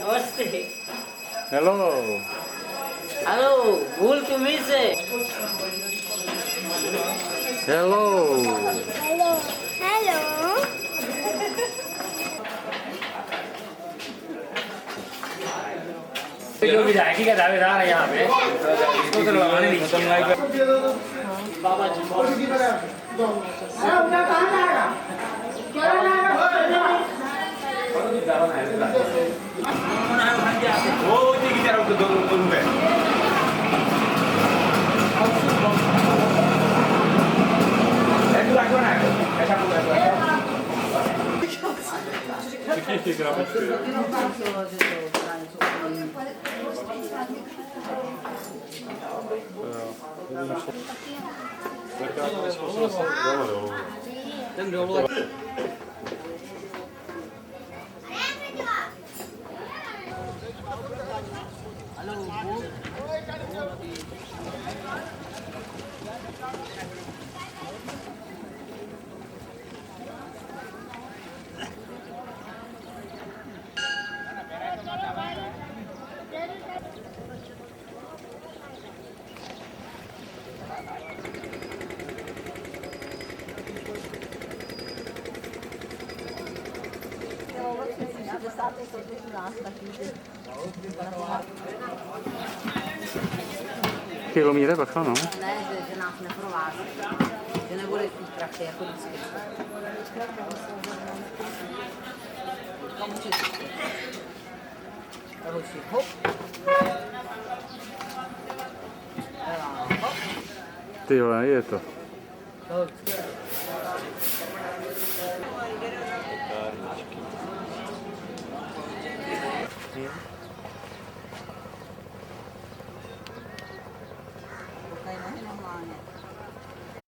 नमस्ते। Hello hello, भूल तुम्ही से। हेलो हेलो हेलो जो विधायकी का दावेदार है यहाँ पे इसको तो लगाने नहीं बाबा जी वो की तरफ तो दो रुपए Che lo mira per no? Se ne provato. Se ne vuole più trattere, quello così. Hop. Ti ho detto.